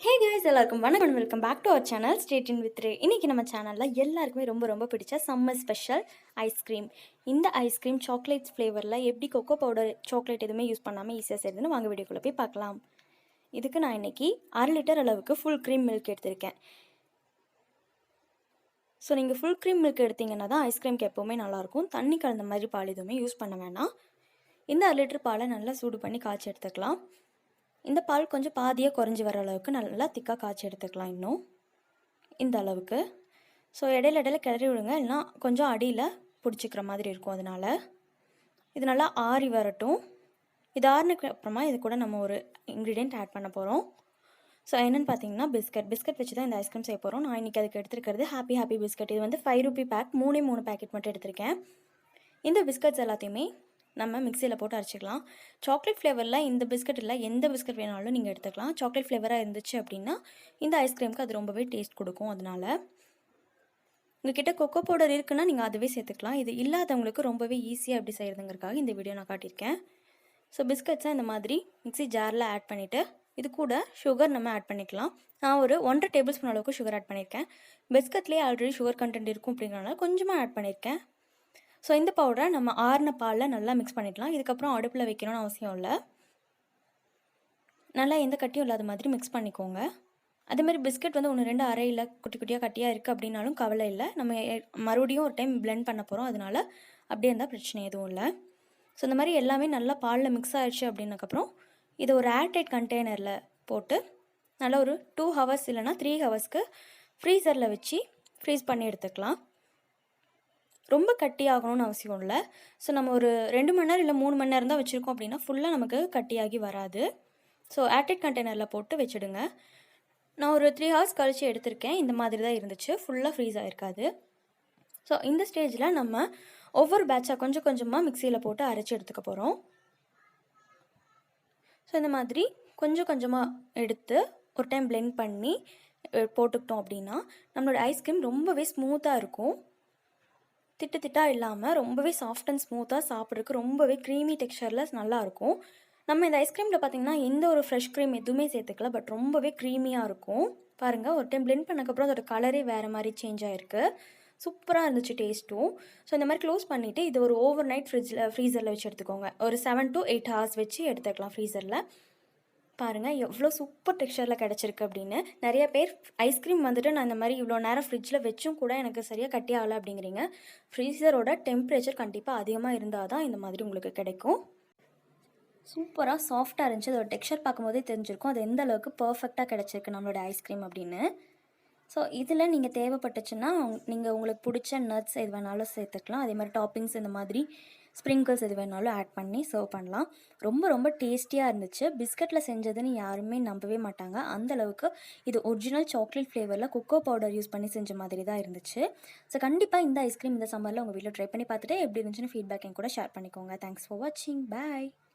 ஹே guys, எல்லாருக்கும் வணக்கம். Welcome back to our channel state in with Ray. இன்றைக்கி நம்ம சேனலில் எல்லாருக்குமே ரொம்ப ரொம்ப பிடிச்ச சம்மர் ஸ்பெஷல் ஐஸ்கிரீம். இந்த ஐஸ்கிரீம் சாக்லேட்ஸ் ஃப்ளேவரில் எப்படி கொக்கோ பவுடர் சாக்லேட் எதுவுமே யூஸ் பண்ணாமல் ஈஸியாக செய்யுதுன்னு வாங்க வீடியோக்குள்ளே போய் பார்க்கலாம். இதுக்கு நான் இன்றைக்கி 1/2 லிட்டர் அளவுக்கு ஃபுல் க்ரீம் மில்க் எடுத்திருக்கேன். ஸோ நீங்கள் ஃபுல் க்ரீம் மில்க் எடுத்திங்கன்னா தான் ஐஸ்கிரீம்க்கு எப்போவுமே நல்லாயிருக்கும். தண்ணி கலந்த மாதிரி பால் எதுவுமே யூஸ் பண்ண வேணாம். இந்த 1/2 லிட்டர் பாலை நல்லா சூடு பண்ணி காய்ச்சி எடுத்துக்கலாம். இந்த பால் கொஞ்சம் பாதியாக குறைஞ்சி வர அளவுக்கு நல்லா திக்காக காய்ச்சி எடுத்துக்கலாம். இன்னும் இந்த அளவுக்கு. ஸோ இடையில கிளறி விடுங்க, இல்லைனா கொஞ்சம் அடியில் பிடிச்சிக்கிற மாதிரி இருக்கும். அதனால் இது நல்லா ஆறி வரட்டும். இது ஆறினதுக்கு அப்புறமா இது கூட நம்ம ஒரு இன்க்ரீடியன்ட் ஆட் பண்ண போகிறோம். ஸோ என்னென்னு பார்த்தீங்கன்னா பிஸ்கட் வச்சு தான் இந்த ஐஸ்கிரீம் செய்ய போகிறோம். நான் இன்றைக்கி அதுக்கு எடுத்துருக்கிறது ஹாப்பி பிஸ்கட். இது வந்து 5 ரூபி பேக், 3 பேக்கெட் மட்டும் எடுத்திருக்கேன். இந்த பிஸ்கட்ஸ் எல்லாத்தையுமே நம்ம மிக்சியில் போட்டு அரைச்சிக்கலாம். சாக்லேட் ஃப்ளேவரில் இந்த பிஸ்கட் இல்லை, எந்த பிஸ்கட் வேணாலும் நீங்கள் எடுத்துக்கலாம். சாக்லேட் ஃப்ளேவராக இருந்துச்சு அப்படின்னா இந்த ஐஸ்கிரீமுக்கு அது ரொம்பவே டேஸ்ட் கொடுக்கும். அதனால் உங்கள்கிட்ட கொக்கோ பவுடர் இருக்குன்னா நீங்கள் அதுவே சேர்த்துக்கலாம். இது இல்லாதவங்களுக்கு ரொம்பவே ஈஸியாக எப்படி செய்கிறதுங்கிறதுக்காக இந்த வீடியோ நான் காட்டியிருக்கேன். ஸோ பிஸ்கட்ஸை இந்த மாதிரி மிக்ஸி ஜாரில் ஆட் பண்ணிவிட்டு இது கூட சுகர் நம்ம ஆட் பண்ணிக்கலாம். நான் ஒரு 1.5 டேபிள் ஸ்பூன் அளவுக்கு சுகர் ஆட் பண்ணியிருக்கேன். பிஸ்கட்லேயே ஆல்ரெடி சுகர் கண்டென்ட் இருக்கும் அப்படிங்கிறனால கொஞ்சமாக ஆட் பண்ணியிருக்கேன். ஸோ இந்த பவுடரை நம்ம ஆறின பாலில் நல்லா மிக்ஸ் பண்ணிடலாம். இதுக்கப்புறம் அடுப்பில் வைக்கணும்னு அவசியம் இல்லை. நல்லா எந்த கட்டியும் இல்லாத மாதிரி மிக்ஸ் பண்ணிக்கோங்க. அதேமாதிரி பிஸ்கட் வந்து 1-2 அரையில் குட்டி குட்டியாக கட்டியாக இருக்குது அப்படின்னாலும் கவலை இல்லை. நம்ம மறுபடியும் ஒரு டைம் பிளெண்ட் பண்ண போகிறோம். அதனால் அப்படியே இருந்தால் பிரச்சனை எதுவும் இல்லை. ஸோ இந்த மாதிரி எல்லாமே நல்லா பாலில் மிக்ஸ் ஆகிடுச்சு அப்படின்னக்கப்புறம் இதை ஒரு ஏர்டைட் கண்டெய்னரில் போட்டு நல்லா ஒரு 2 ஹவர்ஸ் இல்லைனா 3 ஹவர்ஸ்க்கு ஃப்ரீசரில் வச்சு ஃப்ரீஸ் பண்ணி எடுத்துக்கலாம். ரொம்ப கட்டியாகணும்னு அவசியம் இல்லை. ஸோ நம்ம ஒரு 2 மணி நேரம் இல்லை 3 மணி நேரம் தான் வச்சுருக்கோம் அப்படின்னா ஃபுல்லாக நமக்கு கட்டியாகி வராது. ஸோ ஏர்டைட் கண்டெய்னரில் போட்டு வச்சுடுங்க. நான் ஒரு 3 ஹவர்ஸ் கழித்து எடுத்திருக்கேன். இந்த மாதிரி தான் இருந்துச்சு, ஃபுல்லாக ஃப்ரீஸ் ஆகிருக்காது. ஸோ இந்த ஸ்டேஜில் நம்ம ஒவ்வொரு பேட்சாக கொஞ்சம் கொஞ்சமாக மிக்சியில் போட்டு அரைச்சி எடுத்துக்க போகிறோம். ஸோ இந்த மாதிரி கொஞ்சம் கொஞ்சமாக எடுத்து ஒரு டைம் பிளெண்ட் பண்ணி போட்டுக்கிட்டோம் அப்படின்னா நம்மளோட ஐஸ்கிரீம் ரொம்பவே ஸ்மூத்தாக இருக்கும். திட்டாக இல்லாமல் ரொம்பவே சாஃப்ட் அண்ட் ஸ்மூத்தாக சாப்பிட்றதுக்கு ரொம்பவே க்ரீமி டெக்ஸ்சரில் நல்லாயிருக்கும். நம்ம இந்த ஐஸ்கிரீமில் பார்த்திங்கன்னா எந்த ஒரு ஃப்ரெஷ் க்ரீம் எதுவுமே சேர்த்துக்கல, பட் ரொம்பவே க்ரீமியாக இருக்கும். பாருங்கள், ஒரு டைம் பிளெண்ட் பண்ணக்கப்புறம் அதோட கலரே வேறு மாதிரி சேஞ்ச் ஆகிருக்கு. சூப்பராக இருந்துச்சு டேஸ்ட்டும். ஸோ இந்த மாதிரி க்ளோஸ் பண்ணிவிட்டு இது ஒரு ஓவர் நைட் ஃப்ரீசரில் வச்சு எடுத்துக்கோங்க. ஒரு 7 to 8 ஹவர்ஸ் வச்சு எடுத்துக்கலாம் ஃப்ரீசரில். பாருங்கள் எவ்வளோ சூப்பர் டெக்ஸ்சரில் கிடச்சிருக்கு அப்படின்னு. நிறைய பேர் ஐஸ்கிரீம் வந்துட்டு நான் இந்த மாதிரி இவ்வளோ நேரம் ஃப்ரிட்ஜில் வச்சும் கூட எனக்கு சரியாக கட்டி ஆகலை அப்படிங்கிறீங்க. ஃப்ரீசரோட டெம்பரேச்சர் கண்டிப்பாக அதிகமாக இருந்தால் தான் இந்த மாதிரி உங்களுக்கு கிடைக்கும். சூப்பராக சாஃப்டாக இருந்துச்சு. அதோட டெக்ஸ்சர் பார்க்கும்போதே தெரிஞ்சிருக்கும் அது எந்த அளவுக்கு பர்ஃபெக்டாக கிடச்சிருக்கு நம்மளோட ஐஸ்கிரீம் அப்படின்னு. ஸோ இதில் நீங்கள் தேவைப்பட்டுச்சுன்னா நீங்கள் உங்களுக்கு பிடிச்ச நட்ஸ் எது வேணாலும் சேர்த்துக்கலாம். அதே மாதிரி டாப்பிங்ஸ் இந்த மாதிரி ஸ்ப்ரிங்கிள்ஸ் எது வேணாலும் ஆட் பண்ணி சர்வ் பண்ணலாம். ரொம்ப டேஸ்டியாக இருந்துச்சு. பிஸ்கட்டில் செஞ்சதுன்னு யாருமே நம்பவே மாட்டாங்க. அந்தளவுக்கு இது ஒரிஜினல் சாக்லேட் ஃப்ளேவரில் கொக்கோ பவுடர் யூஸ் பண்ணி செஞ்ச மாதிரி தான் இருந்துச்சு. ஸோ கண்டிப்பாக இந்த ஐஸ்கிரீம் இந்த சம்மரில் உங்கள் வீட்டில் ட்ரை பண்ணி பார்த்துட்டு எப்படி இருந்துச்சுன்னு ஃபீட்பேக் என் கூட ஷேர் பண்ணிக்கோங்க. தேங்க்ஸ் ஃபார் வாட்சிங். பாய்.